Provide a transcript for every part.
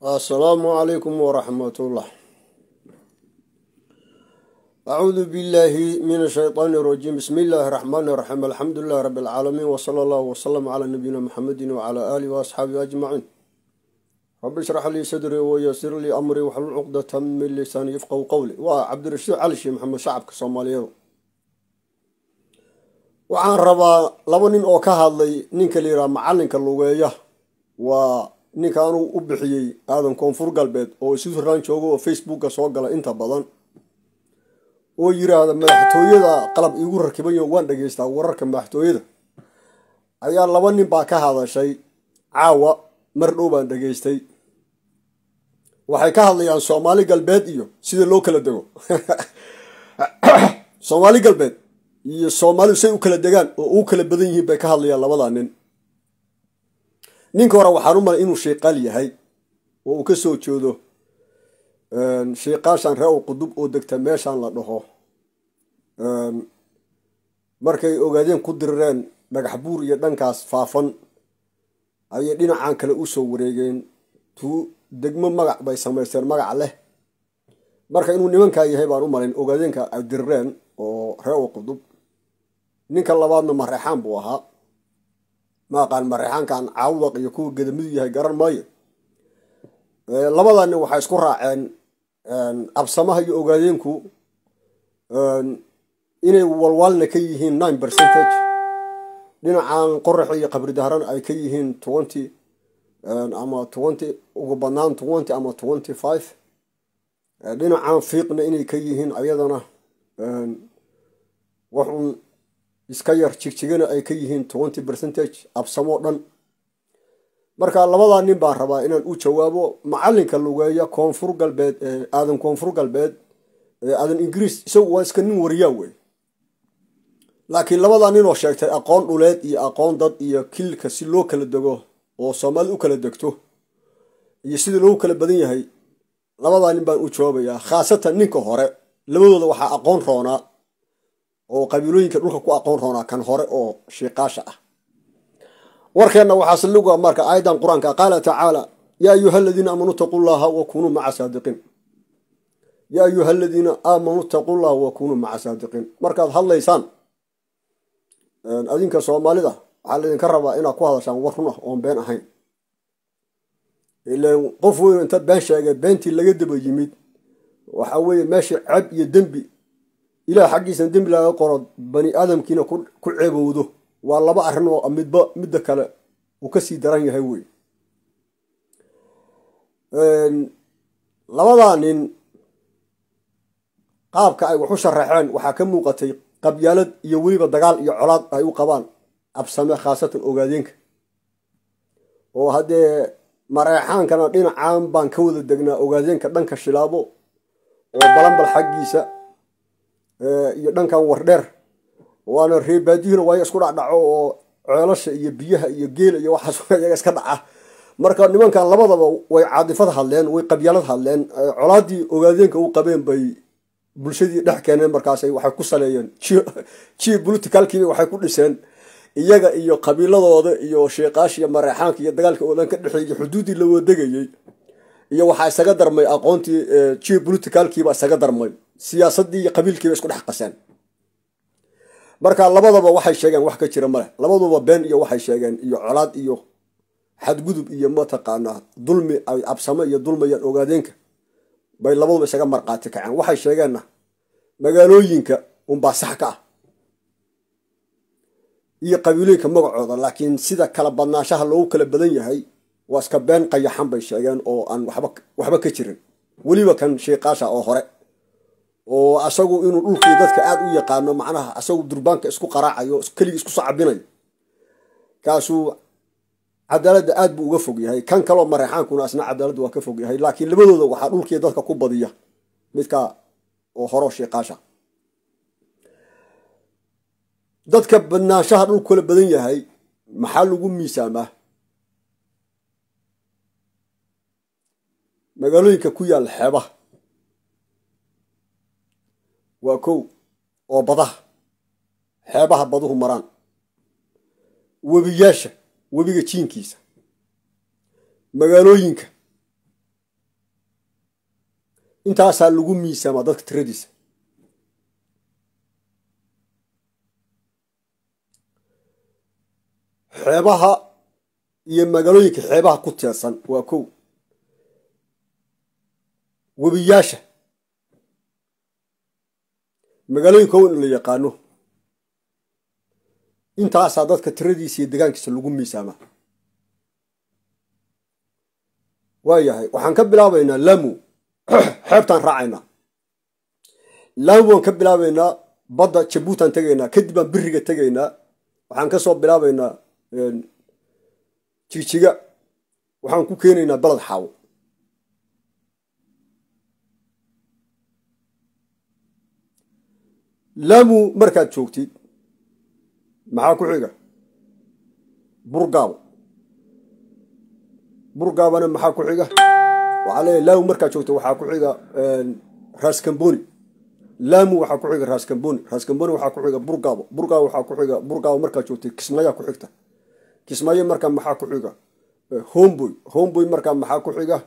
السلام عليكم ورحمة الله. أعوذ بالله من الشيطان الرجيم. بسم الله الرحمن الرحيم. الحمد لله رب العالمين، وصلى الله وسلم على نبينا محمد وعلى آله وأصحابه أجمعين. رب اشرح لي صدري ويسر لي أمري واحلل عقدة من لساني يفقهوا قولي. وعبد الرشيد علي شيخ محمد شعبك الصوماليين. waxaan rabaa laba nin oo ka hadlay ninka la yiraahdo macalinka lugeeya waa ninka aanu u bixiyay aadan koonfur galbeed oo isu raan joogo oo Facebook soo gala inta badan oo yiraahdo madaxtooyada qalab igu rakibayo waan dhageystaa wararka madaxtooyada ayaa laba nin baa ka hadashay caawa mar dhow baan dhageystay waxay ka hadlayaan Soomaali galbeed iyo sida loo kala dago Soomaali galbeed iyo Soomaalidu say u kala degaan oo u kala badan yihiin bay ka hadlayaan labada nin. Ninka hore waxaan u malay inuu sheeqal yahay oo uu ka soo jeedo sheeqashan reer qudub oo degta meeshan la dhaho markay ogaadeen ku dirreen dhagax buur iyo dhankaas faafan ayay dhinacan kale u soo wareegeen degmo magac bay samaysteen magac leh marka inuu nimanka yahay baan u malayn ogaadeenka ay dirreen oo reer qudub. ninka labaadna Mareexaan buu ahaa ma aqaan Mareexaankan caawdaq iyo kuwa gadamid yahay garan maayo labadan waxay isku raaceen absamaha iyo ogaadeenku inay walwalna ka yihiin 9% dhinacan qorrax iyo qabri dahran ay ka yihiin 20 ama 20 ugu banaan 20 ama 25 dhinacan fiiqna inay ka yihiin ayadana waxun iska yar jigjigana ay ka yihiin 20% absamo dhan. marka labada nin baan rabaa inaan u jawaabo macalinka lugeeya koonfur galbeed aadan koonfur galbeed aadan Ingiriis isagu waa iska nin wariyaa wey laakiin labada nin oo sheegtay aqoon dhuleed iyo aqoon dad iyo kilka si loo kala dago oo Soomaali u kala degto iyo sida loo kala badan yahay labada nin baan u jawaabayaa khaasatan ninka hore labadooda waxa aqoon roona oo qabiilooyinka dhulka ku aqoon roona kan hore oo sheeqaasha ah. warkeena waxa saliga marka aayadan quraanka qaala ta'ala ya ayyuhalladhina amanu taqullaha wa kunu ma'a sadiqin ya ayyuhalladhina amanu taqullaha wa kunu ma'a sadiqin. markaad hadlaysaan adinka Soomaalida waxa la idinka rabaa inaad ku hadashaan war run ah oo been ahayn ilaa qof weyn inta been sheegay beentii laga daba yimid waxa weeye meesha cab iyo dambi ilaa xaqiisan dambi laga qoro bani aadamkiina ku ceebowdo waa laba arrin oo midba kale uu ka sii daran yahay wey. labada nin qaabka ay wax u sharaxeen waxa ka muuqatay qabyaalad iyo weliba dagaal iyo colaad ay u qabaan absame khaasatan ogaadeenka oo hadee Mareexaankana dhinacaan baan ka wada degnaa ogaadeenka dhanka Shilaabo oo balanbal xaqiisa iyo dhankan wardheer waana reebaadiina way isku dhacdhaco oo ceelasha iyo biyaha iyo geel iyo waxa soo iyaga iska dhaca. marka nimankan labadaba way caadifad hadleen way qabyaalad hadleen colaadii ogaadeenka u qabeen bay bulshadii dhex keeneen markaas ay waxay ku saleeyeen political-kii waxay ku dhiseen iyaga iyo qabiiladooda iyo sheeqaash iyo Mareexaanka iyo dagaalka oodan ka dhaxeeyay xuduudii la wadagayay iyo waxa isaga darmay aqoontii political-kii ba isaga darmay siyaasadii iyo qabiilkii isku dhex qaseen. marka labadaba waxay sheegeen wax ka jira male labaduba been iyo waxay sheegeen iyo colaad iyo xadgudub iyo mataqaana dulmi ay absamo iyo dulmayaan ogaadeenka bay labaduba isaga marqaati kaceen. waxay sheegeenna magaalooyinka baa sax ka ah iyo qabiilooyinka magacooda laakiin sida kala badnaanshaha loogu kala badan yahay waa iska been qayaxan bay sheegeen oo aan waxba ka jirin. weliba kan sheeqaasha oo hore oo asagu inuu dhulkii dadka aad u yaqaano macnaha asagu durbaanka isku qaraacayo kaliya isku sacabinayo kaasu cadaalada aad buu uga fog yahay. kan kale oo Mareexaankuna asna cadaalada waa ka fog yahay laakiin labadooda waxa dhulkii dadka ku badiya midka oo hore sheeqaasha. dadka badnaanshaha dhulku kala badan yahay maxaa lagu miisaamaa magaalooyinka ku yaal xeebaha waa kow oo badaha xeebaha baduhu maraan webiyaasha webiga jiinkiisa magaalooyinka intaasaa lagu miisaamaa dadka tiradiisa. xeebaha iyo magaalooyinka xeebaha ku teersan waa kow. webiyaasha magaalooyinka in la yaqaano, intaasaa dadka tiradiisa iyo degaankiisa lagu miisaamaa. waayahay, waxaan ka bilaabaynaa Lamu. xeebtaan raacaynaa. Lamu waan ka bilaabaynaa, badda Jabuutaan tegaynaa, kadib aan biriga tegaynaa. waxaan ka soo bilaabaynaa Jigjiga, waxaan ku keenaynaa Balad Xaawo. Lamu markaad joogtid maxaa ku xiga? Burgaabo. burgaabana maxaa ku xiga? waxaa leeyahay Lamu markaad joogto waxaa ku xiga Ras Kamboni. Lamu waxaa ku xiga Ras Kamboni. Ras Kamboni waxaa ku xiga Burgaabo. Burgaabo waxaa ku xiga Burgaabo markaad joogtid Kismaayo ku xigta. Kismaayo markaa maxaa ku xiga? Homeboy. Homeboy markaa maxaa ku xiga?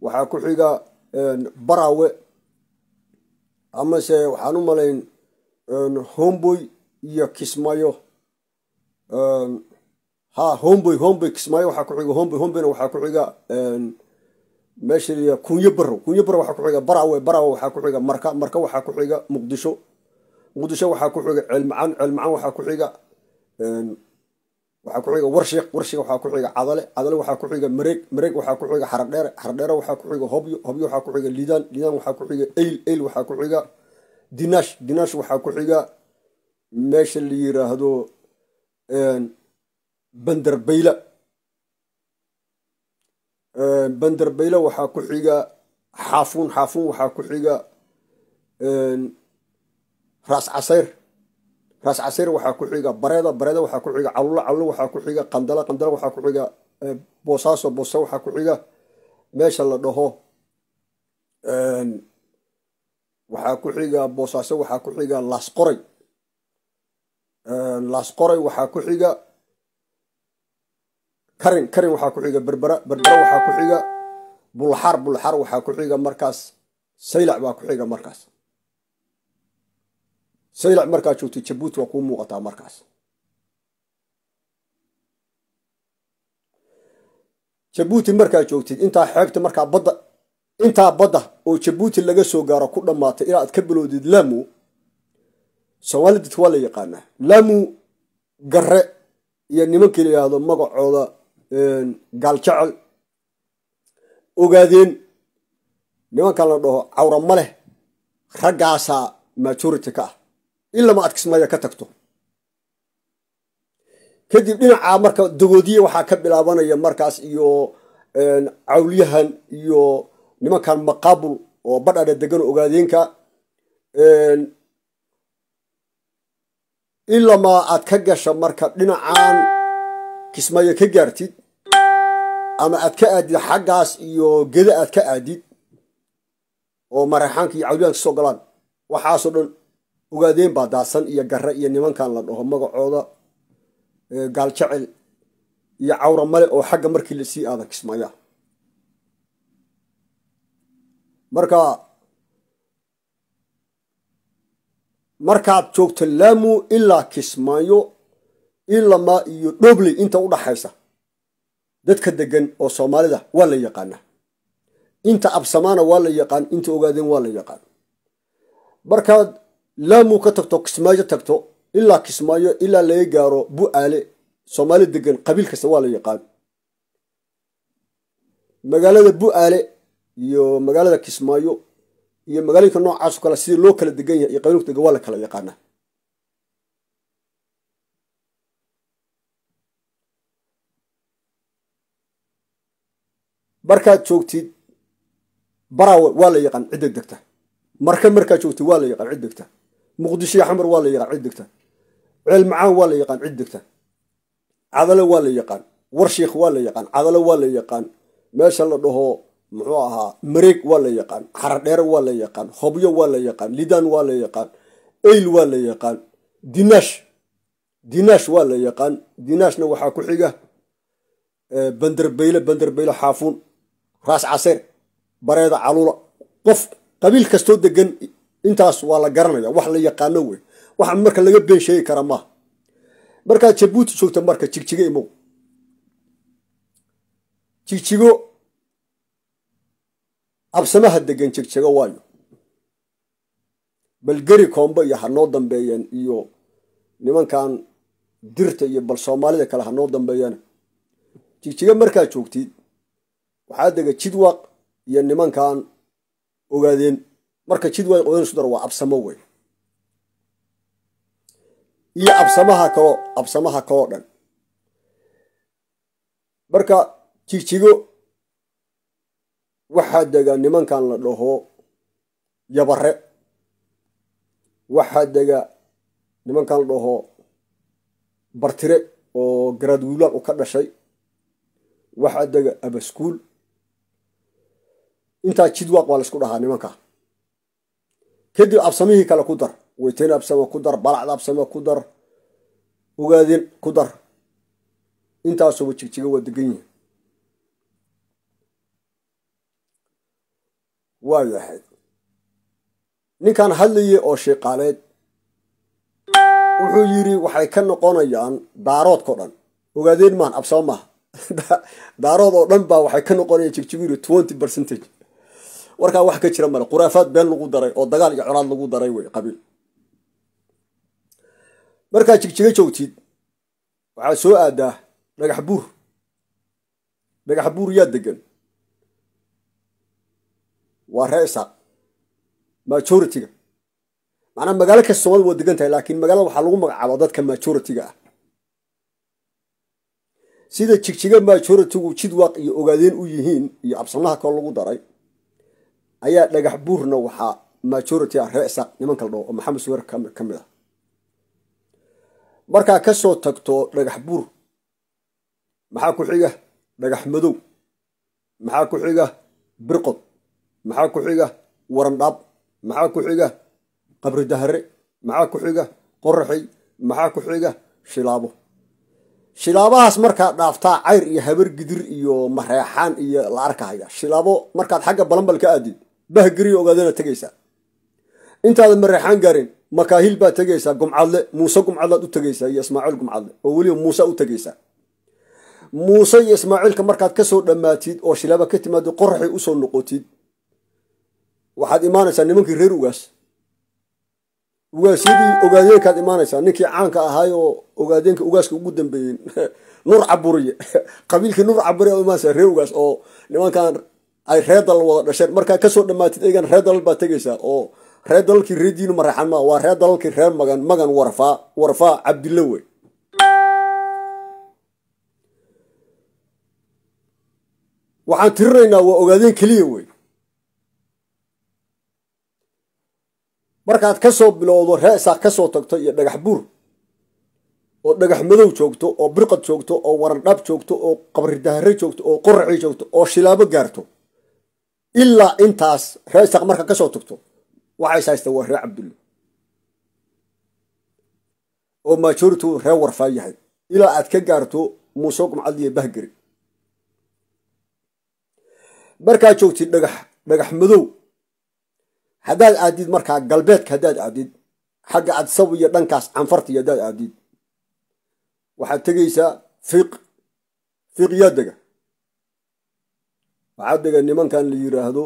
waxaa ku xiga Barawe, amase waxaan u malayn Homeboy iyo Kismaayo. homeboy Kismaayo waxaa ku xiga homeboyna waxaa ku xiga meesha Kunyo Barrow waxaa ku xiga Barawe waxaa ku xiga Marka waxaa ku xiga Muqdisho waxaa ku xiga Ceelmacaan waxaa ku xiga Warshiq waxaa ku xiga Cadale waxaa ku xiga Mareeg waxaa ku xiga Xaradheere waxaa ku xiga Hobyo waxaa ku xiga Liidaan waxaa ku xiga Eyl waxaa ku xiga Dinaash waxaa ku xiga meesha la yiraahdo Bandarbayla waxaa ku xiga Xaafuun waxaa ku xiga Ras Casayr waxaa ku xiga Bareeda waxaa ku xiga Calulo waxaa ku xiga Qandala waxaa ku xiga Boosaaso waxaa ku xiga meesha la dhaho waxaa ku xiga Boosaaso waxaa ku xiga Laasqoray waxaa ku xiga Karin waxaa ku xiga Berbera waxaa ku xiga Bulxaar waxaa ku xiga markaas Saylac baa ku xiga markaas. Saylac markaa joogtay Jabuuti waa kuu muuqataa markaas. Jabuuti markaa joogtid intaa xeebta markaa badda oo Jabuuti laga soo gaaro ku dhammaatay ilaa aad ka bilowdid Lamu. Soomaalida waa la yaqaanaa. Lamu Garre iyo nimankii la yidhaahdo magacooda Gaaljecel, Ogaadeen, nimankan la dhaho Cawra Maleh, raggaasaa majority ka ah ilaa ma aad Kismaayo ka tagto. kadib dhinaca marka Dagoodiye waxaa ka bilaabanaya markaas iyo Cawliyahan iyo nimankan Maqaabul oo badhadha degan Ogaadeenka. ilaa ma aad ka gasho marka dhinacaan Kismaayo ka gaartid ama aad ka aadid xaggaas iyo Geda aad ka aadid oo Maraxaanka iyo Cawliyahan soo galaan, waxaasoo dhan Ogaadeen baa daadsan iyo Garre iyo nimankan la dhaho magacooda Gaaljecel iyo Cawra Male oo xagga markii la sii aadan Kismaayo. markaad joogto Lamu ilaa Kismaayo ilaa ma iyo Dhobley inta u dhaxaysa dadka degan oo Soomaalida waa la yaqaanaa. inta Absamaana waa la yaqaan, inta Ogaadeen waa la yaqaan. markaad Lamu ka tagto Kismaayo tagto ilaa Kismaayo ilaa laga gaaro Bu'aale, Soomaali degan qabiil kasta waa la yaqaan. magaalada Bu'aale iyo magaalada Kismaayo iyo magaalooyinka noocaas kale sidii loo kala degan yahay iyo qabiilka degan waa la kala yaqaanaa. markaad joogtid Barawe waa la yaqaan cidda degta. Marka markaad joogtid waa la yaqaan cidda degta. Muqdisho iyo Xamar waa la yaqaan cidda degta. Ceelmacaan waa la yaqaan cidda degta. Cadale waa la yaqaan. Warshiq waa la yaqaan. Cadale waa la yaqaan. meesha la dhaho muxuu ahaa Mareeg waa la yaqaan. Xaradheere waa la yaqaan. Hobyo waa la yaqaan. Liidaan waa la yaqaan. Eyl waa la yaqaan. Dinaash waa la yaqaan. Dinaashna waxaa ku xiga Bandarbayla Xaafuun, Ras Casayr bareeda caluula qof qabiil kastoo degan intaas waa la garanaya wax la yaqaano wey waxa marka laga been sheegi kara maaha markaad Jabuuti joogto marka jigjiga imow jigjigo absamaha degan jigjiga waayo balgari koomba iyo hanoo dambeeyeen iyo nimankan dirta iyo bal Soomaalida kale hanoo dambeeyeen jigjiga markaa joogtid waxaa dega Jidwaaq iyo nimankan ogaadeen marka Jidwaaq oo isdar waa absamo wey iyo absamaha kale dhan marka jigjigo waxaa dega nimankan la dhaho Yabare waxaa dega nimankan la dhaho Bartire oo garaadwiilaal u ka dhashay waxaa dega Abaskuul intaa Jidwaaq waa la isku dhahaa nimanka kadib absamihii kale ku dar weyteen absamo ku dar balacda absamo ku dar ogaadeen ku dar intaasoo jigjiga waa degan yihiin waa yahay ninkan hadlayay oo sheeqaaleed wuxuu yiri waxay ka noqonayaan daaroodko dhan ogaadeen maan absamo maaha daarood oo dhan baa waxay ka noqonayaan jigjigu 20% warkaa wax ka jira male quraafaad been lagu daray oo dagaal iyo colaad lagu daray way qabiil markaa jigjiga joogtid waxaa soo aadaa dhagax buur yaa degan waa reesa majority-ga macnaa magaalo kasta Soomaalidu waa degan tahay laakiin magaalada waxaa lagu magacaabaa dadka majority-ga ah sida jigjiga majority-gu Jidwaaq iyo ogaadeen u yihiin iyo absamaha kale lagu daray ayaa dhagax buurna waxaa majority ah reesa nimanka la dhaho oo Maxamed Suwar ka mid ah markaa ka soo tagto dhagax buur maxaa ku xiga dhagax madow maxaa ku xiga birqod maxaa ku xiga warandhaab maxaa ku xiga qabri dahare maxaa ku xiga qoraxay maxaa ku xiga shilaabahaas markaa dhaaftaa cayr iyo habar gidir iyo mareexaan iyo la arkaya shilaabo markaad xagga balanbal ka aadid bahgari ogaadana tagaysa intaada mareexaan gaarin makaahil baa tagaysa gumcadle muuse gumcadlaad u tagaysa iyo ismaaciil gumcadle oo weliba muuse u tagaysa muuse iyo ismaaciilka markaad ka soo dhammaatid oo shilaaba ka timaado qoraxay u soo noqotid waxaad imaanaysaa nimankii reer ugaasyadii ogaadeenkaad imaanaysaa ninkii caanka ahaay oo ogaadeenka ugaaska ugu dambeeyey Nuur Caburiye qabiilkii Nuur Caburiye oo imaanaysaa reer ugaas oo nimankan ay reer dal wada dhasheen markaa ka soo dhammaatid eegan reer dal baa tagaysaa oo reer dalkii reer diinu maraxan ma waa reer dalkii reer magan warfaa Cabdilla wey waxaan tirinaynaa waa ogaadeen kaliya wey markaad ka soo bilowdo reesa ka soo tagto iyo dhagax buur oo dhagax madow joogto oo birqad joogto oo warandhab joogto oo qabri dahare joogto oo qoraxay joogto oo shilaabo gaarto ilaa intaas reesa marka ka soo tagto waxay saystaa waa reer Cabdulla oo majority reer warfaa yahay ilaa aad ka gaarto muuse gumcad iyo bahgari markaa joogtid dhagax madow haddaad aadid markaa galbeedka haddaad aadid xagga adsab iyo dhankaas canfarta iyo haddaad aadid waxaad tegaysaa fiiq yaa dega waxaa dega nimankan la yiraahdo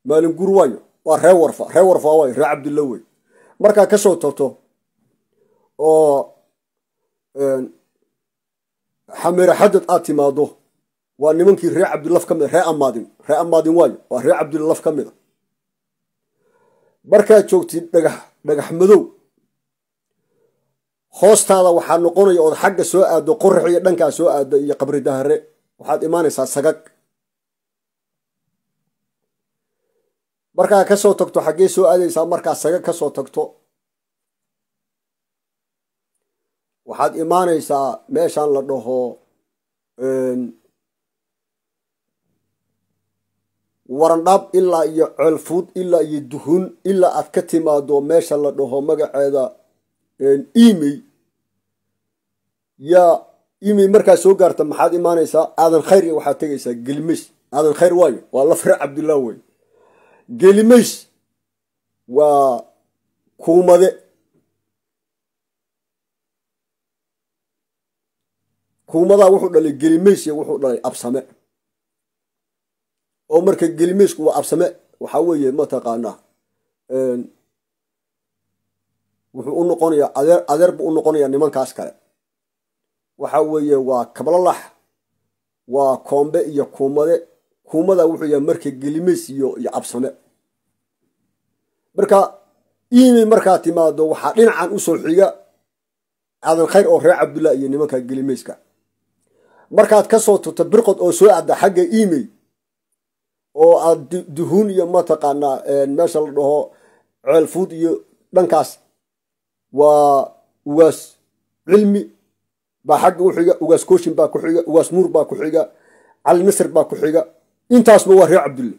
maalinguur waayo waa reer warfa waayo reer Cabdulla wey markaa ka soo tagto oo xameera xadad aad timaado waa nimankii reer Cabdulla ka mid reer amaadin waayo waa reer Cabdulla ka mid markaad joogtid dhagax madow hoostaada waxaa noqonaya oo xagga soo aado qorax iyo dhankaa soo aado iyo qabri dahare waxaad imaanaysaa sagag markaa ka soo tagto xaggee soo aadaysaa markaa sagag ka soo tagto waxaad imaanaysaa meeshaan la dhaho warandhab ilaa iyo ceelfuud ilaa iyo duhun ilaa aad ka timaado meesha la dhaho magaceeda imey yaa iimay markaa soo gaarta maxaad imaanaysaa aadan khayr iyo waxaad tegaysaa gelimays aadan khayr waayo waa laf reer cabdillah wey gelimays waa kuumade kuumadaa wuxuu dhalay gelimays iyo wuxuu dhalay absame oo marka gelimaysku waa absame waxaa weeye mataqaanaa wuxuu u noqonayaa adeer buu u noqonayaa nimankaas kale waxa weeye waa kablalax waa koombe iyo kuumade kuumada wuxuu yahay marka gelimays iyo absame marka iimay markaa timaado waxaa dhinacan usoo xiga aadan khayr oo reer cabdullah iyo nimanka gelimayska markaad ka soo turto birqod oo soo aada xagga iimay oo aad duhuun iyo mataqaanaa meesha la dhaho ceelfuud iyo dhankaas waa ugaas cilmi baa xagga u xiga ugaas kooshin baa ku xiga ugaas nuur baa ku xiga cali nasr baa ku xiga intaasba waa reer cabdille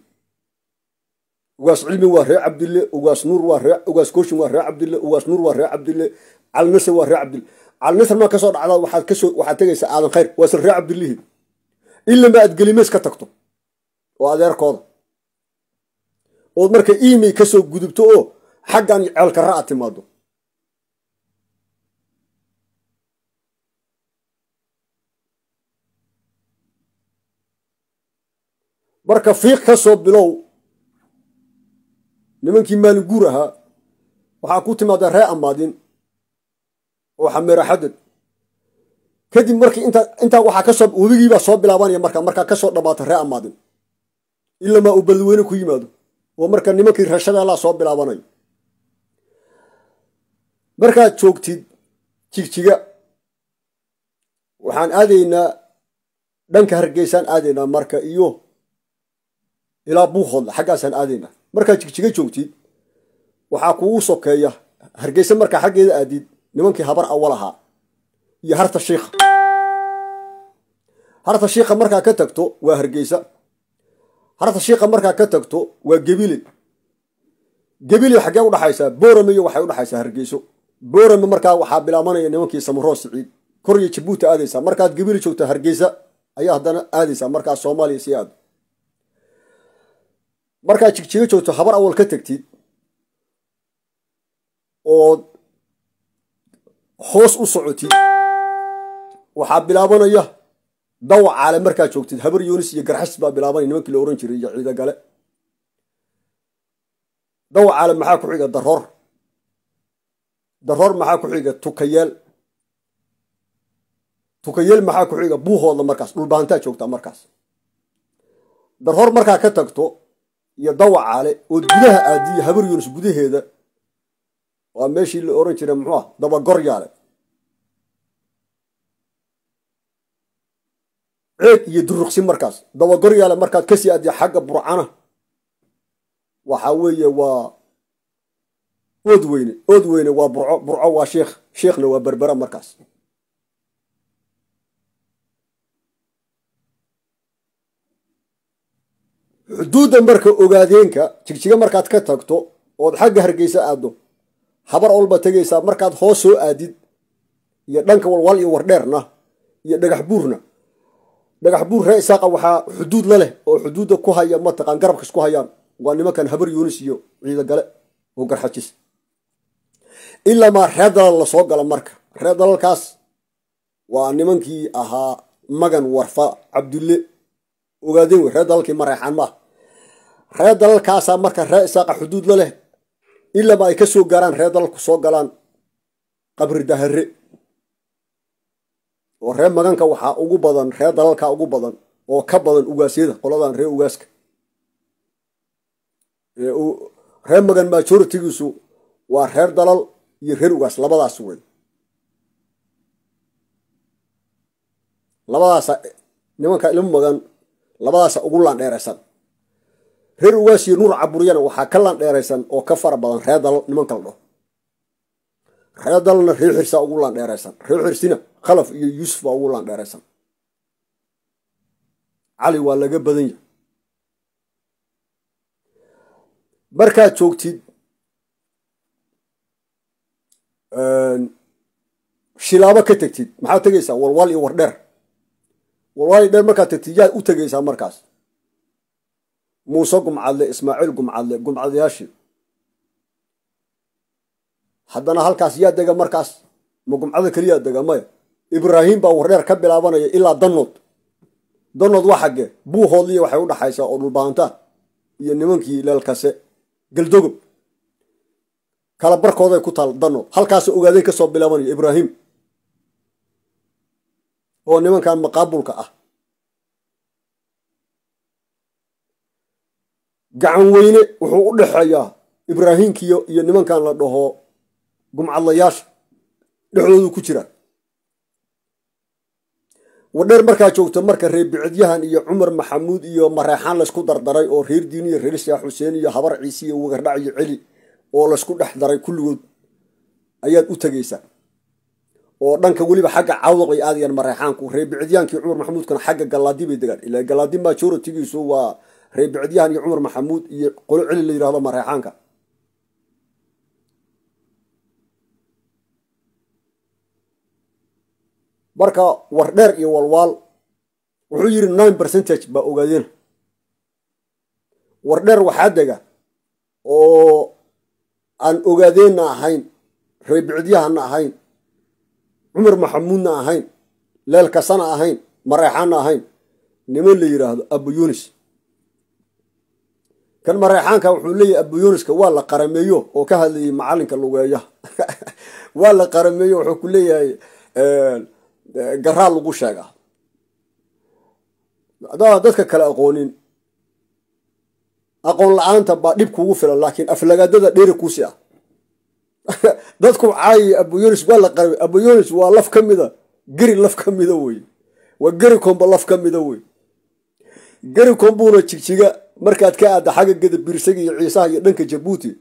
ugaas cilmi waa reer cabdille ugaas nuur waa reer ugaas kooshin waa reer cabdille ugaas nuur waa reer cabdille cali nasr waa reer cabdille cali nasr ma kasoo dhacdaa waxaad tegaysaa aadan khayr waa isla reer cabdillihi ilama aad gelimays ka tagto oo adeerkooda ood marka iimay kasoo gudubto oo xaggan ceelkara aad timaado marka fiiq ka soo bilow nimankii maalin guur ahaa waxaa ku timaada ree amaadin oo xameera xadad kadib markii intaa waxaa kasoo webigiibaa soo bilaabanaya markaa kasoo dhamaata ree amaadin ilamaa uu balweyne ku yimaado oo marka nimankii rashadaallaa soo bilaabanayo markaad joogtid jigjiga waxaan aadaynaa dhanka hargeysaan aadaynaa marka iyo ilaa buuhoodla xaggaasaan aadaynaa markaad jigjiga joogtid waxaa kugu sokeeya hargeysa markaa xaggeeda aadid nimankii habar awal ahaa iyo harta shiikha harta shiikha markaa ka tagto waa hargeysa harta shiikha markaa ka tagto waa gebile gebile xaggee udhaxaysaa boorame iyo waxay udhaxaysaa hargeyso boorame markaa waxaa bilaabanaya nimankii samaroo siciid kor iyo jabuuti aadaysaa markaad gebile joogto hargeysa ayaa haddana aadaysaa markaa soomaaliya sii aado markaad jigjiga joogto habar awal ka tagtid ood hoos u socotid waxaa bilaabanaya dawacaale markaad joogtid habar yoonis iyo garxas baa bilaabanaya nimankii la ohan jiray iyo ciidagale dawacaale maxaa ku xiga daroor maxaa ku xiga tukayeel maxaa ku xiga buuhoodla markaas dhulbahantaa joogtaa markaas daroor markaa ka tagto iyo dawacaale ood gudaha aadiya habar yoonis gudaheeda waa meeshii la oran jiray muxuu ah dabagoryaale ceeg iyo duruqsi markaas dabagoryaale markaad kasii aadiya xagga burcana waxaa weeye waa ood weyne waa burco waa sheekhna waa berbera markaas xuduudda marka ogaadeenka jigjiga markaad ka tagto ood xagga hargeysa aaddo habar walba tegaysaa markaad hoos soo aadid iyo dhanka walwal iyo wardheerna iyo dhagax buurna dhagax buur ree isaaqa waxaa xuduud la leh oo xuduudda ku haya mataqaan garabkas ku hayaan waa nimankan habar yuunis iyo ciidagale oo garxajis ilamaa reer dalal la soo gala marka reer dalalkaas waa nimankii ahaa magan warfa cabdulle ogaadeen wey reer dalalkii mareexaan maah reer dalalkaasaa marka ree isaaqa xuduud la leh ilama ay ka soo gaaraan reer dalalku soo galaan qabri dahare oo reer maganka waxaa ugu badan reer dalalka ugu badan oo ka badan ugaasyada qoladan reer ugaaska reer magan majoritigiisu waa reer dalal iyo reer ugaas labadaas wey labadaasa nimanka ilmo magan labadaasa ugu laandheeraysan reer ugaas iyo nuur caburiyana waxaa ka laandheeraysan oo ka fara badan reer dalal nimanka la dhaho reer dalalna reer xirsaa ugu laandheeraysan reer xirsina khalaf iyo yuusuf baa ugu laandheeraysan cali waa laga badan yahay markaad joogtid shilaabo ka tagtid maxaad tegaysaa walwaal iyo wardheer walwaal iyo dheer markaad tagtid yaad u tegaysaa markaas muuse gumcadle ismaaciil gumcadle gumcadayaashii haddana halkaas yaa dega markaas ma gumcada keliyaa dega maya ibraahim baa wardheer ka bilaabanaya ilaa danood waa xaggee buuhoodliya waxay u dhaxaysaa oo dhulbaantaan iyo nimankii leelkase galdogob kala barkooday ku taal danood halkaas ogaadeen ka soo bilaabanaya ibraahim oo nimankan maqaabulka ah gacan weyne wuxuu u dhexeeyaa ibraahimkiyo iyo nimankan la dhaho gumcadlayaasha dhexdoodu ku jira wadheer markaa joogto marka reer bicadyahan iyo cumar maxamuud iyo mareexaan laysku dardaray oo reer diin iyo reer sheekh xuseen iyo habar ciise iyo wagardhac iyo celi oo laysku dhex daray kulligood ayaad u tegaysaa oo dhanka weliba xagga cawdaq ay aadayaan mareexaanku reer bicadyahankii cumar maxamuudkana xagga galaadi bay degaan ilaa galaadi majoritigiisu waa reer bicadyahan iyo cumar maxamuud iyo qolo celi la yidhahdo mareexaanka marka wardheer iyo walwaal wuxuu yidhi 9% baa ogaadeen wardheer waxaa dega oo aan ogaadeenna ahayn reer bicadyahanna ahayn cumar maxamuudna ahayn leelkasana ahayn mareexaanna ahayn niman la yidhaahdo abu yunis kan mareexaanka wuxuu leeyahay abu yuniska waa la qarameeyo oo ka hadlayay macalinka lugeeya waa la qarameeyo wuxuu ku leeyahay garaa lagu sheegaa hadaa dadka kale aqoonin aqoon la-aanta baa dhib kugu filan laakiin aflagaadada dheeri kuusi ah dadku caayi abu yunis waa la qaramey abu yunis waa laf ka mida geri laf ka mida wey waa geri komba laf ka mida wey geri kombuuna jigjiga markaad ka aadda xagga geda birsaga iyo ciisaha iyo dhanka jabuuti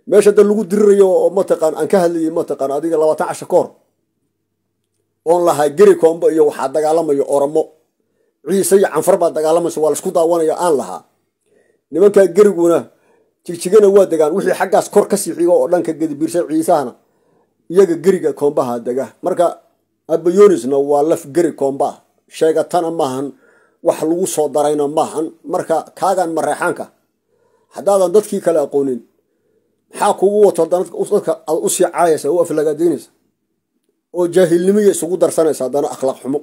meesha da lagu dirirayo oo mataqaan aan ka hadlayay mataqaan adiga 20 casho ka hor oon lahaa geri kombo iyo waxaa dagaalamayo oromo ciise iyo canfar baa dagaalamaysa waa laisku daawanaya aan lahaa nimankaa geriguna jigjigana waa degaan wixii xaggaas kor ka sii xigo oo dhanka gedibirsa ciisahana iyaga geriga koombaha dega marka abayonisna waa laf geri koomba ah sheegatana maahan wax lagu soo darayna maahan marka kaagan mareexaanka haddaadan dadkii kale aqoonin maxaa kugu wato dadka aad u sii caayaysa oo aflagaadaynaysa oo jaahilnimiya isugu darsanaysa haddana akhlaaq xumo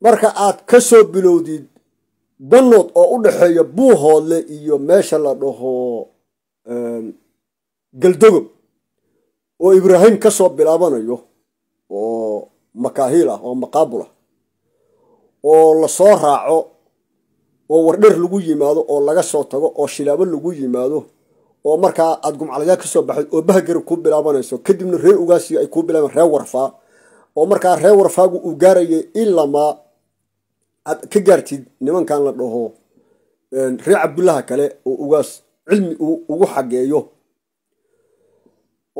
marka aad ka soo bilowdid danood oo u dhexeeya buuhoodle iyo meesha la dhaho galdogob oo ibraahim ka soo bilaabanayo oo makaahiil ah oo maqaabul ah oo lasoo raaco oo wardher lagu yimaado oo laga soo tago oo shilaabo lagu yimaado oo markaa aad gumcalayaa ka soo baxayd oo bahgari ku bilaabanayso kadibna reer ugaasi ay ku bilaabeen reer warfaa oo markaa reer warfaagu uu gaarayay ilamaa aad ka gaartid nimankan la dhaho reer cabdullaha kale oo ugaas cilmi ugu xageeyo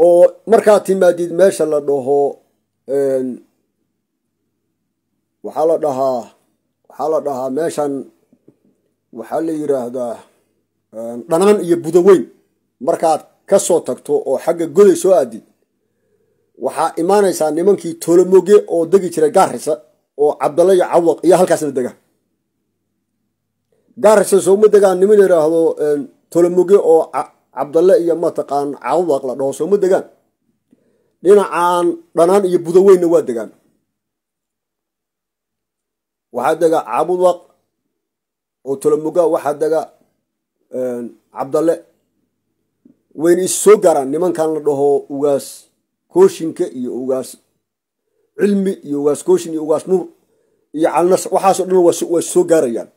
oo markaa timaadid meesha la dhaho waxaa la dhahaa meeshan waxaa la yiraahdaa dhanaan iyo budaweyn markaad ka soo tagto oo xagga goday soo aadid waxaa imaanaysaa nimankii tolomoge oo degi jiray gaarisa oo cabdalle iyo cawaq iyo halkaasna dega gaarisa sooma degaan niman yidhaahdo tolomoge oo cabdalle iyo mataqaan cawaq la dhaho sooma degaan dhinacaan dhanaan iyo budaweynna waa degaan waxaa dega cabudwaq oo tolomoga waxaa dega cabdalle wayna is soo gaaraan nimankan la dhaho ugaas kooshinka iyo ugaas cilmi iyo ugaas kooshin iyo ugaas nuur iyo calnas waxaasoo dhan waa soo gaarayaan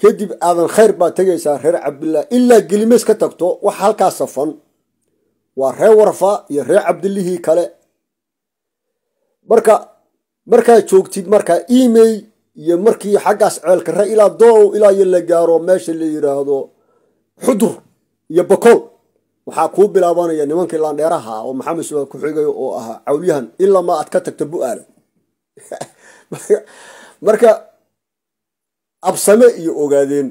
kadib aadan khayr baad tegaysaa reer cabdillah ilaa gelimees ka tagto waxa halkaas safan waa reer warfa iyo reer cabdillihii kale markaa joogtid markaa email iyo markii xaggaas ceelkare ilaa doow ilaa iyo la gaaro meesha la yiraahdo xudur iyo bokool waxaa kuu bilaabanaya nimankii laandheeraha oo maxamed subaad ku xigayo oo ahaa cawlyahan ilaa ma aad ka tagto bu-aala marka absame iyo ogaadeen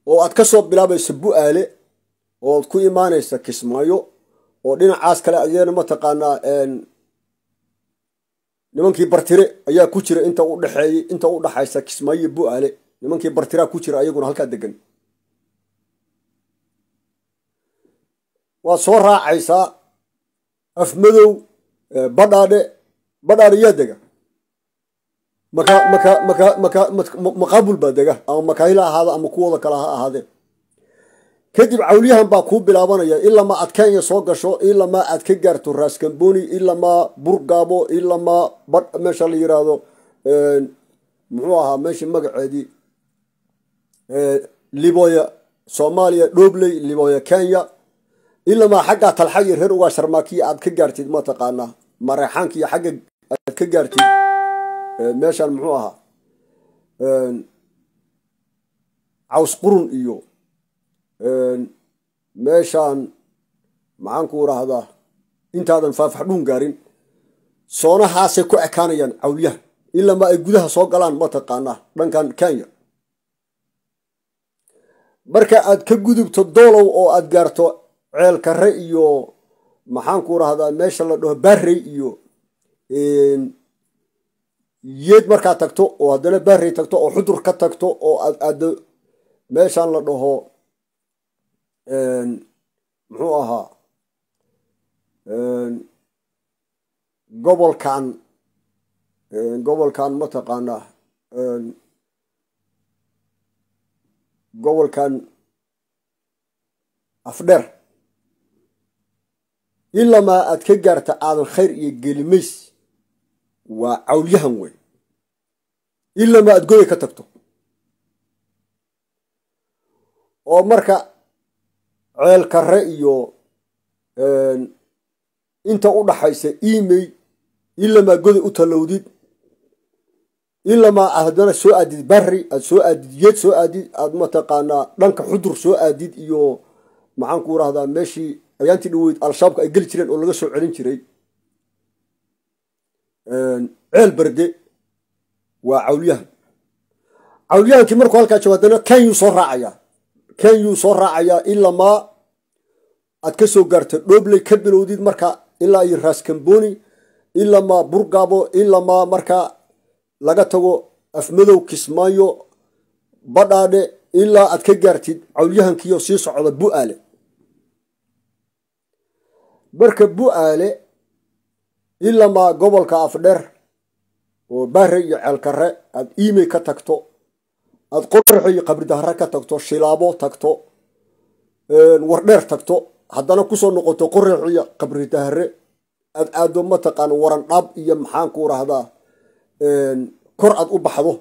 oo aad ka soo bilaabayso bu'aale oo aad ku imaanaysa Kismaayo oo dhinacaas kale ayana ma taqaanaa nimankii bartire ayaa ku jira inta u dhaxaysa Kismaayo bu'aale nimankii bartira ku jira ayaguna halka degan waa soo raacaysa afmadow badhaadhe yaa dega maqaabul baa dega ama makaayil ha ahaada ama kuwooda kale ha ahaadeen kadib cawliyahan baa kuu bilaabanaya ilaa ma aad Kenya soo gasho ilaa ma aad ka gaarto Raskamboni ilaa ma Burgabo ilaa ma meesha la yiraahdo muxuu ahaa meesha magaceedii Liboya Soomaaliya Dhobley Liboya Kenya ilaa ma xagga talxay reer uga sharmaakiya aad ka gaartid ma taqaanaa mareexaanka iyo xagga aad ka gaartid meeshan muxuu ahaa caws qurun iyo meeshan maxaan ku raahdaa intaadan faafaxdhuun gaarin soonahaasay ku ekaanayaan cawliyaha ilaa ma ay gudaha soo galaan ma taqaanaa dhankan Kenya marka aad ka gudubto doolow oo aad gaarto ceel kare iyo maxaan ku raahdaa meesha la dhaho Barrey iyo yeed markaa tagto oo haddana Barrey tagto oo xudur ka tagto oo aad meeshan la dhaho muxuu ahaa gobolkan ma taqaanaa gobolkan afdheer ilaa ma aad ka gaarta aadan khayr iyo gelimays waa cawliyahan wey ilaa ma aad goday ka tagto oo marka ceel kare iyo inta u dhaxaysa email ilaa ma goday u talowdid ilaa ma ahdana soo aadid Barrey aad soo aadid yeed soo aadid aad ma taqaanaa dhanka xudur soo aadid iyo maxaan ku raahdaa meeshii ayaantii dhaweyd al-shabaabka ay geli jireen oo laga soo celin jiray ceel barde waa cawliyahankii markuu halkaa joogo haddana Kenyuu soo raacayaa ilaa ma aad ka soo gaarto Dhobley ka bilowdid marka ilaa iyo Raskamboni ilaa ma Burgabo ilaa ma marka laga tago afmadow Kismaayo badhaadhe ilaa aad ka gaartid cawliyahankiiyo sii socda bu'aale marka bu'aale ilaa ma gobolka afdheer oo Barrey iyo ceel kare aad email ka tagto aad qorraxo iyo qabri dahra ka tagto shilaabo tagto wardheer tagto haddana kusoo noqoto qorraxo iyo qabri dahre aad aado ma taqaan waran dhab iyo maxaan ku raahdaa kor aad u baxdo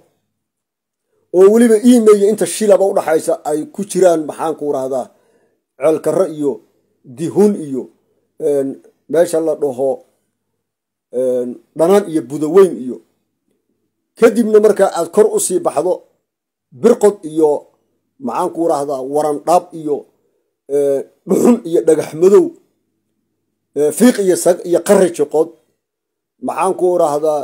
oo weliba email inta shilaba u dhaxaysa ay ku jiraan maxaan ku raahdaa ceel kare iyo dihun iyo meesha la dhaho dhanaan iyo budaweyn iyo kadibna marka aad kor u sii baxdo birqod iyo maxaan ku raahdaa waran dhab iyo dhuxun iyo dhagax madow fiiq iyo sag iyo qarri jiqod maxaan ku raahdaa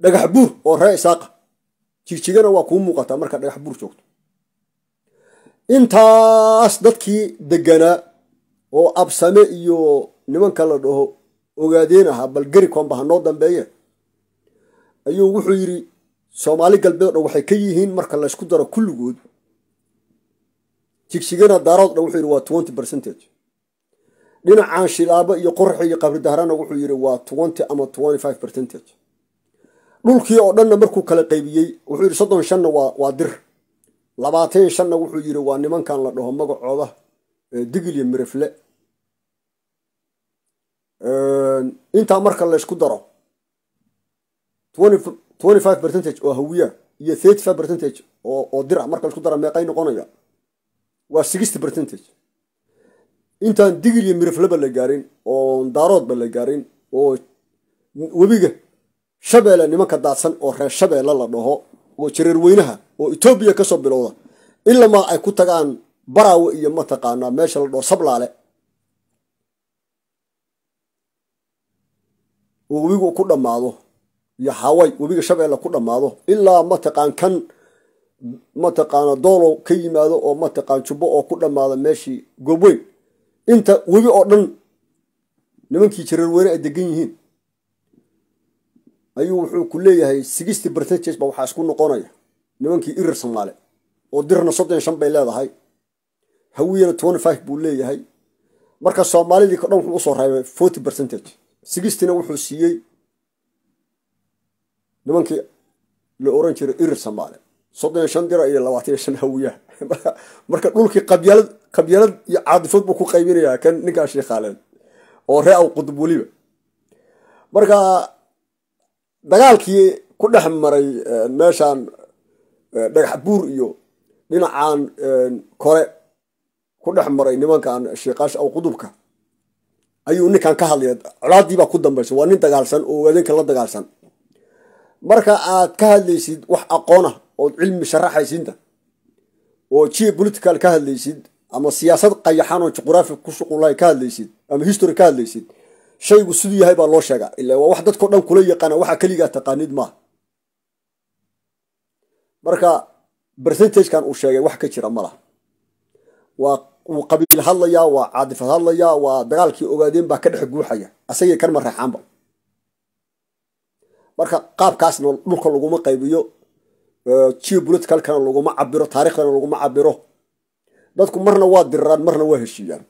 dhagax buur oo ree isaaqa jigjigana waa kuu muuqataa marka dhagax buur joogto intaas dadkii deganaa oo absame iyo nimanka la dhaho ogaadeen ahaa bal geri koomba ha noo dambeeye ayuu wuxuu yidhi Soomaali galbeed dhan waxay ka yihiin marka la isku daro kulligood jigjigana daarood dhan wuxuu yidhi waa 20% dhinacaan shilaabo iyo qorraxo iyo qabri dahrana wuxuu yidhi waa 20 ama 25%. dhulkii oo dhanna markuu kala qaybiyey wuxuu yidhi 35 waa dir 25 wuxuu yidhi waa nimankan la dhaho magacooda digil iyo mirifle intaa marka la isku daro 25% oo hawiya iyo 35% oo dir marka la isku daro meeqay noqonaya waa 60%. intaan digil iyo mirifleba la gaarin oo daaroodba la gaarin oo webiga shabeelle nimanka daadsan oo reer shabeelle la dhaho oo jareer weynaha oo Itoobiya ka soo bilowda ilaa ma ay ku tagaan Baraawe iyo ma taqaanaa meesha la dhaho Sablaale oo webigu ku dhamaado iyo haway webiga shabeelle ku dhammaado ilaa mataqaan kan mataqaana doolow ka yimaado oo mataqaan jubbo oo ku dhammaada meeshii goobweyn inta webi oo dhan nimankii jareer weyne ay degan yihiin ayuu wuxuu ku leeyahay 60% ba waxaa isku noqonaya nimankii irir Soomaali oo dirna 35 bay leedahay hawiyana 25 buu leeyahay marka Soomaalidii ka dhan wuxuu soo raayay 40% 60na wuxuu siiyay nimankii la oran jiray irir Soomaali 35 dira iyo 25 hawiya marka dhulkii qabyaalad iyo caadifad buu ku qaybinayaa kan ninka Sheekh Khalid oo reew qudub waliba marka dagaalkii ku dhex maray meeshan dhagax buur iyo dhinacaan kore ku dhex maray nimankan sheeqaash oo qudubka ayuu ninkan ka hadlay colaadii baa ku dambeysay waa nin dagaalsan oo wadeenka la dagaalsan marka aad ka hadlaysid wax aqoon ah oo cilmi sharaxaysiinta oo geopolitical ka hadlaysid ama siyaasad qayaxan oo juqraafi ku shuqulay ka hadlaysid ama history ka hadlaysid shaygu siduu yahay baa loo sheegaa ilaa wax dadka dhan kula yaqaan waxa kaliya taqaanid ma marka percentage kan uu sheegay wax ka jira ma laha waa uu qabiil hadlaya waa caadifad hadlaya waa dagaalkii ogaadeen baa ka dhex guuxaya asagii kan ma raxaanba marka qaabkaasna dhulka laguma qaybiyo geopolitical kana laguma cabiro taariikhdana laguma cabiro dadku marna waa dirraan marna waa heshiiyaan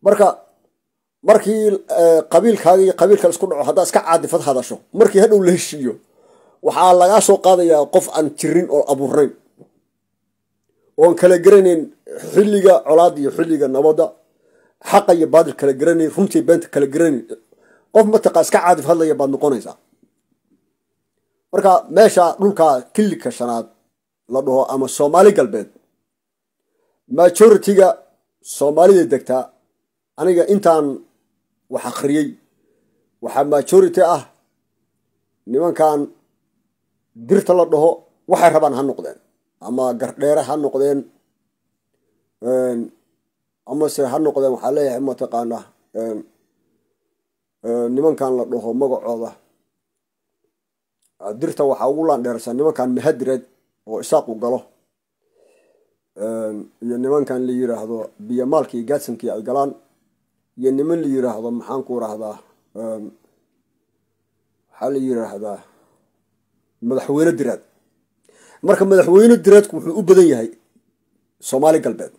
marka markii qabiilkaaga iyo qabiilka isku dhaco hadaa iska caadifad hadasho markii hadhow la heshiiyo waxaa laga soo qaadayaa qof aan jirin oo abuurnayn oo kala garaneyn xilliga colaad iyo xilliga nabada xaq iyo baadil kala garaneyn runtii beenta kala garaneyn qof mataqaa iska caadif hadlaya baad noqonaysaa marka meesha dhulka kilika shanaad la dhaho ama Soomaali galbeed majority-ga Soomaalida degtaa aniga intaan wax akhriyay waxa majority ah nimankan dirta la dhaho waxay rabaan ha noqdeen ama gardheere ha noqdeen ama se ha noqdeen waxa leeyahay mataqaana nimankan la dhaho magacooda dirta waxa ugu laan dheersan nimankan mahadireed oo isaaqu galo iyo nimankan la yiraahdo biyamaalkii gaadsankii ay galaan iyo niman la yiraahdo maxaan ku raahdaa waxa la yiraahdaa madaxweyne diraad marka madaxweyne diraadku wuxuu u badan yahay Soomaali galbeed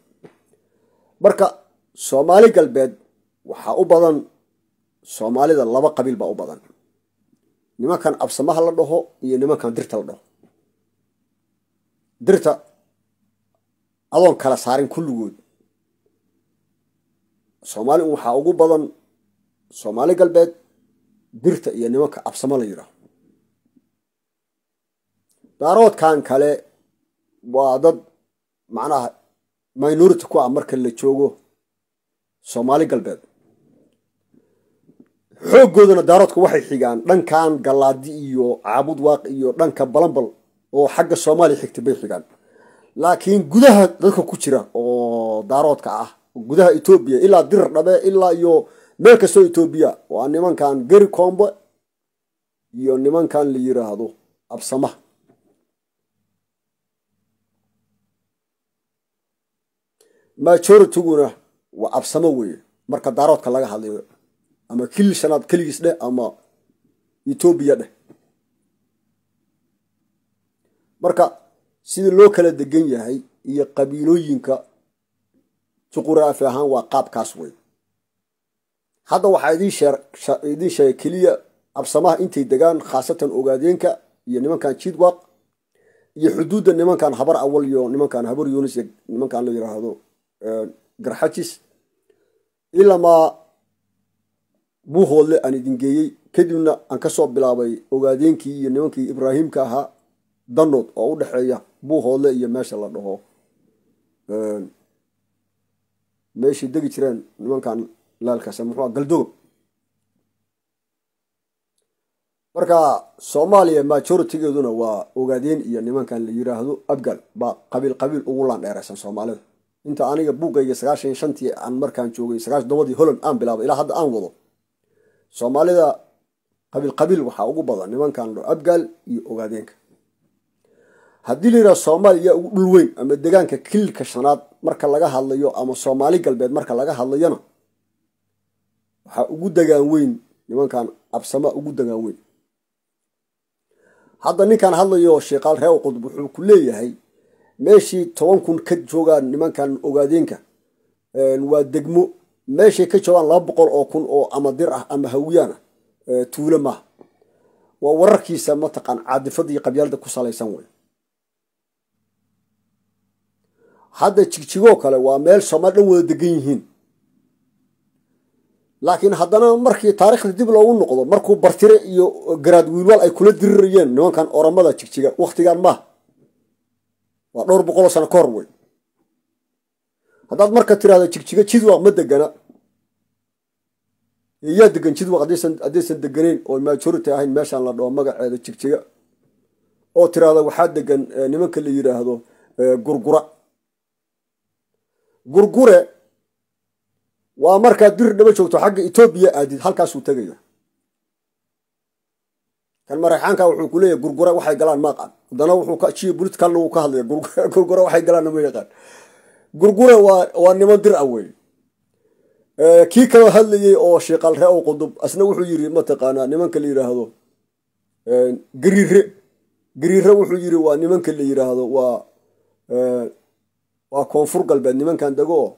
marka Soomaali galbeed waxa u badan Soomaalida laba qabiil baa u badan nimankan absamaha la dhaho iyo nimankan dirta la dhaho dirta adoon kala saarin kulligood Soomaali waxa ugu badan Soomaali galbeed dirta iyo nimanka absama la yiraahdo daaroodkan kale waa dad macnaha minority ku ah marka la joogo Soomaali galbeed xooggoodana daaroodku waxay xigaan dhankan galaadi iyo caabud waaq iyo dhanka balanbal oo xagga Soomaali xigta bay xigaan laakiin gudaha dadka ku jira oo daaroodka ah gudaha Itoobiya ilaa dir dhabe ilaa iyo meel kasta Itoobiya waa nimankan gari kombo iyo nimankan la yiraahdo absama majority-guna waa absama weeye marka daaroodka laga hadlayo ama kili shanaad kaligiis dheh ama Itoobiya dheh marka sidii loo kala degan yahay iyo qabiilooyinka juquraafi ahaan waa qaabkaas weeye hadda waxaa idin sheegay keliya absamaha intay degaan khaasatan ogaadeenka iyo nimankan jidwaaq iyo xuduudda nimankan habar awal iyo nimankan habar yunis iyo nimankan la yiraahdo garxajis ilama buuhoodle aan idin geeyey kadibna aan ka soo bilaabay ogaadeenkii iyo nimankii Ibraahimka ahaa danood oo u dhaxeeya buuhoodle iyo meesha la dhaho meeshii degi jireen nimankan laalkaas muxuu galdoog marka Soomaaliya majority-geeduna waa ogaadeen iyo nimankan la yiraahdo abgal ba qabiil ugu laan dheeraysan Soomaalida inta aniga buugayga 95 aan markaan joogay 97 Holland aan bilaabay ilaa hadda aan wado Soomaalida qabiil qabiil waxaa ugu badan nimankan abgaal iyo ogaadeenka. haddii la yidhaha soomaaliya ugu dhul weyn ama deegaanka kililka shanaad marka laga hadlayo ama soomaali galbeed marka laga hadlayona waxaa ugu degaan weyn nimankan absama ugu degaan weyn. hadda ninkan hadlayo sheekaal reer qudub wuxuu ku leeyahay meeshii 10,000 ka joogaan nimankan ogaadeenka waa degmo meeshay ka joogaan 200,000 oo ama dir ah ama hawiyaan tuulo ma waa wararkiisa mataqaan caadifadii qabyaalada ku salaysan way. hadda jigjigo kale waa meel Soomaali dhan wada degan yihiin, laakiin haddana markii taariikhda dib loogu noqdo markuu Bartire iyo garaad wiilwal ay kula dirirayeen nimankan oramada jigjiga waqtigan ma waa 200 sano ka hor way. haddaad marka tiraahdo jigjiga jidwaq ma degana iyo degan jidwaq haddaysan deganeyn oo majority ahayn meeshaan la dhaho magaceeda jigjiga oo tiraahdo waxaa degan nimanka la yiraahdo gurgure waa markaa dir dhaba joogto xagga Itoobiya aadid halkaasuu tagaya. kan Mareyxaanka wuxuu ku leeyahay gurgure waxay galaan maaqan haddana wuxuu ka jiyo political uu ka hadlaya gurgure waxay galaan ma yaqaan. gurgure waa niman dir ah wey. kii kale hadlayay oo sheekaal reer qudub asna wuxuu yiri mataqaana nimanka la yiraahdo gariire wuxuu yiri waa nimanka la yiraahdo waa koonfur galbeed nimankan dago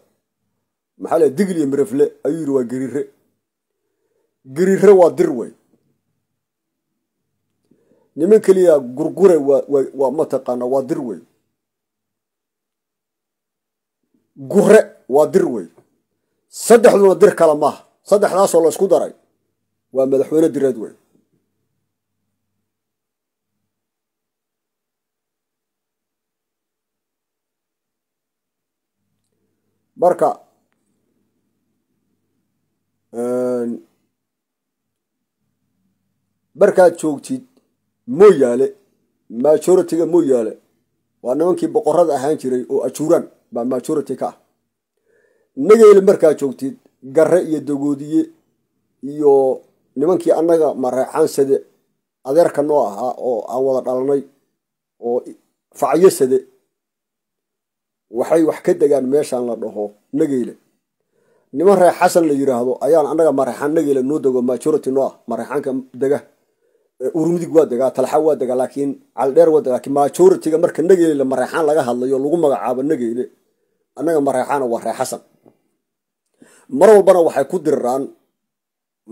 maxaa la digli mirafle ayuu yiri waa gariire waa dir wey. nimanka liya gurgure waa mataqaana waa dir wey. gure waa dir wey. saddexduna dir kala maaha saddexdaasoo la isku daray waa madaxweyne direed wey. marka markaad joogtid mooyaale majority-ga mooyaale waa nimankii boqorada ahaan jiray oo ajuuraan baa majority ka ah. nagayla markaad joogtid garre iyo dagoodiye iyo nimankii annaga Mareexaan sade adeerka noo ahaa oo aan wada dhalanay oo facyo sade waxay wax ka degaan meeshaan la dhaho nagayla. niman reer xasan la yiraahdo ayaan annaga Mareexaan nagayla noo dego majority noo ah. Mareexaanka dega urumdig waa degaa talxa waa degaa laakiin caldheer waa degaa laakiin majority-ga marka nagayla Mareexaan laga hadlayo lagu magacaabo nagayla annaga Mareexaan waa reer xasan. mar walbana waxay ku diraan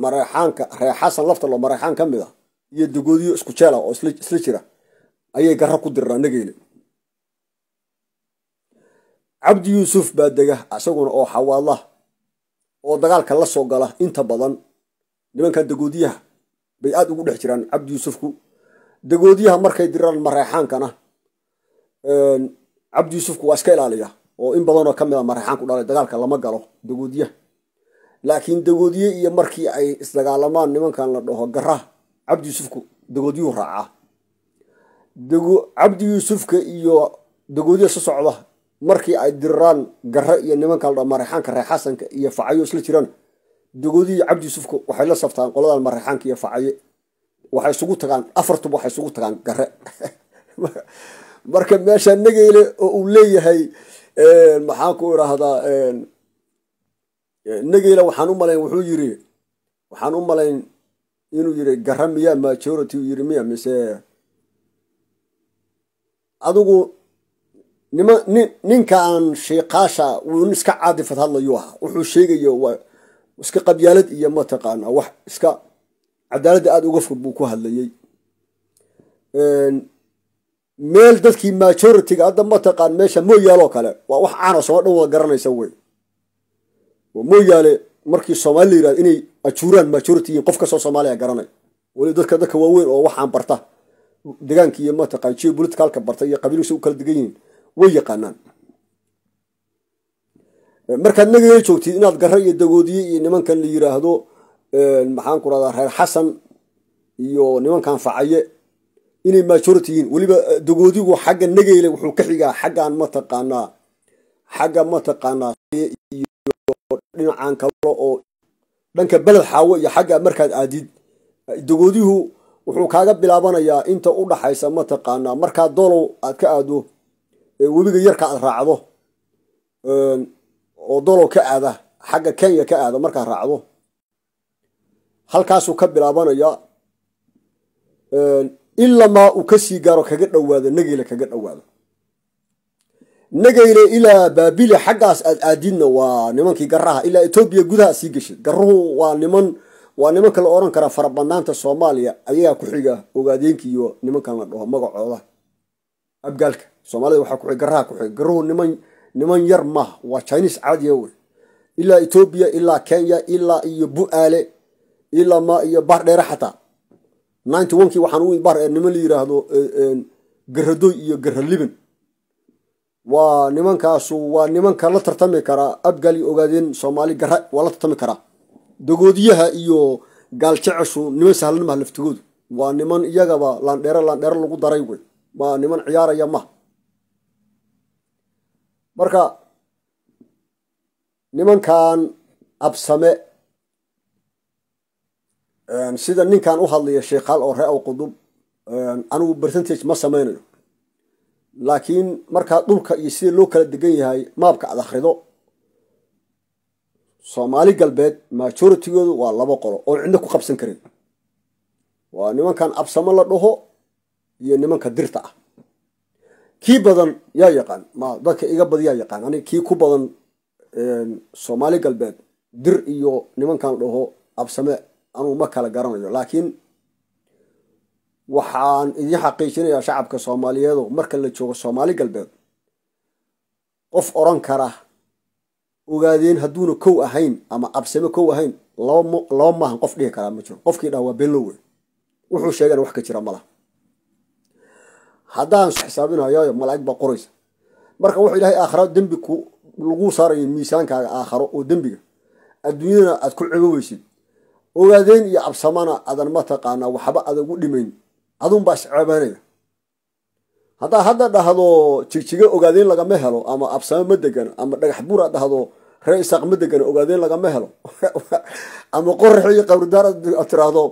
Mareexaanka reer xasan lafta loo Mareexaan ka mid ah iyo dagoodiyo isku jeel ah oo isla jira ayay garra ku diraan nagayla. cabdi yuusuf baa dega asaguna oo xawaala oo dagaalka la soo gala inta badan nimankan dagoodiyaha bay aad ugu dhex jiraan. cabdi yuusufku dagoodiyaha markay diraan Mareexaankana cabdi yuusufku waa iska ilaaliya oo in badan oo kamid ah Mareexaanku dhalay dagaalka lama galo dagoodiyaha. laakiin dagoodiye iyo markii ay isdagaalamaan nimankan la dhaho garra cabdi yuusufku dagoodiyuhu raacaa. cabdi yuusufka iyo dagoodiya soo socda markii ay diraan garra iyo nimankan la dhaho Mareexaanka reer xasanka iyo facyo isla jiraan dagoodiye cabdi yuusufku waxay la saftaan qoladan Mareexaanka iyo facyo waxay isugu tagaan afartuba waxay isugu tagaan garre. marka meesha nagayla oo uu leeyahay maxaan ku iraahdaa nagayla waxaan u malayn inuu yiri garra miyaa majority uu yiri miyaa mise adigu ninkan sheekaasha uu iska caadifad hadlayo wuxuu sheegayo waa iska qabyaalad iyo mataqaana wax iska cadaalad aad uga fog buu ku hadlayay. meel dadkii majority-ga hadda mataqaan meesha mooyaalo kale waa wax aan soo dhan wada garanaysa wey. mooyaale markii Soomaali yiraahdo inay ajuuraan majority qof ka soo Soomaaliya garanay wali dadka waaweyn oo waxaan barta deegaankii iyo mataqaan geopolitical-ka barta iyo qabiilkiisa u kala degan yihiin way yaqaanaan. markaad nagayla joogtid inaad garra iyo dagoodiye iyo nimankan la yiraahdo maxaan ku radaa reer xasan iyo nimankan facye inay majority yihiin waliba dagoodigu xagga nagayla wuxuu ka xigaa xaggan mataqaana iyo dhinacan kale oo dhanka beled xaawo iyo xagga markaad aadid dagoodihu wuxuu kaaga bilaabanayaa inta u dhaxaysa mataqaanaa markaa doolow aad ka aado webiga yarka aad raacdo oo doolow ka aada xagga Kenya ka aada markaa raacdo halkaasuu ka bilaabanayaa ilaa ma uu ka sii gaaro kaga dhawaado Nageyle kaga dhawaado Nageyle ilaa Baabile xaggaas aad aadidna waa nimankii garaha ilaa Ethiopia gudaha sii gashay garuhu waa niman kala oran kara farabanaanta Soomaaliya ayaa ku xiga ogaadeenka iyo nimankan la dhaho magacooda abgaalka Soomaalida waxa ku xiga garaha ku xiga garuhu niman yar ma waa Chinese caadi ah ilaa Ethiopia ilaa Kenya ilaa iyo Bu'aale ilaa ma iyo Bardheere xataa 91kii waxaan u bar niman la yiraahdo Garadoy iyo Garaliban waa nimankaasu waa nimanka la tartami kara abgaali ogaadeen Soomaali gara wala tartami kara dagoodiyaha iyo gaaljacshu niman sahlan ma laftigoodu waa niman iyagaba laandheere lagu daray way waa niman ciyaaraya ma marka nimankan absame sida ninkan u hadlaya sheekhaal oo reew qudub anigu percentage ma sameeynayo laakiin marka dhulka iyo sida loo kala degan yahay maabka aad akhrido Soomaali galbeed majority-goodu waa laba qolo oo cidna ku qabsan karin waa nimankan absamo la dhaho iyo nimanka dirta ah kii badan yaa yaqaan ma dadka iga badiyaa yaqaan ani kii ku badan Soomaali galbeed dir iyo nimankan dhaho absame anu ma kala garanayo laakiin waxaan idin xaqiijinayaa shacabka Soomaaliyeed marka la joogo Soomaali galbeed qof oran kara ogaadeen haduuna kow ahayn ama absame kow ahayn laba maahan qof dhihi kara ma jiro qofkii dhaw waa been lowe wuxuu sheegay wax ka jira malaha haddaan xisaabinayo malaa'ig ba qoraysa marka wuxuu ilaahay aakhira dambi ku lagu saaray miisaankaaga aakhiro oo dambiga adduunyada aad ku ciboweysid ogaadeen iyo absamana adan ma taqaana waxba aad ugu dhimayn adun baa shacabanaga hadda dhahdo jigjiga ogaadeen laga ma helo ama absame ma degan ama dhagax buur dhahdo reesaq ma degan ogaadeen laga ma helo ama qorxi qabridaar tiraahdo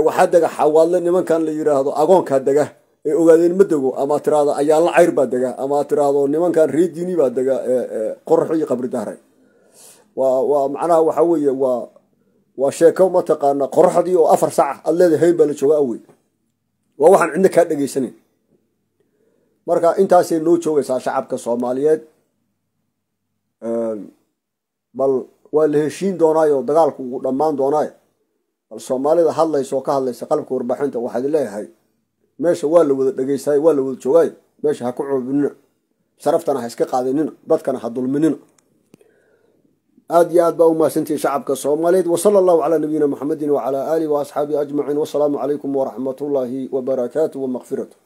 waxa daga xawaadle nimankan la yiraahdo agoonka daga ee ogaadeen ma dego ama tiraahdo ayaa la cayr ba daga ama tiraahdo nimankan reediini ba daga qorxi qabridaar waa macnaha waxa weeye waa sheeko ma taqaana qorxadii oo 4 saac aad leedahay baa la jooga awey waa waxaan cidna ka dhageysanin marka intaasay noo joogaysaa shacabka Soomaaliyeed bal waa la heshiin doonaayo dagaalku ugu dhamaan doonaayo bal Soomaalida hadlayso ka hadlaysa qalabka warbaahinta waxaad leeyahay meesha waa la wada dhageysay waa la wada joogay meesha ha ku coobinina sharaftana ha iska qaadinina dadkana ha dulminina aad iyo aad baa u maasantii shacabka Soomaaliyeed wa sallallahu ala nabiyina Muhammadin wa ala alihi wa ashabihi ajma'in wa salaamu alaykum wa rahmatullahi wa barakatuh wa maghfiratuh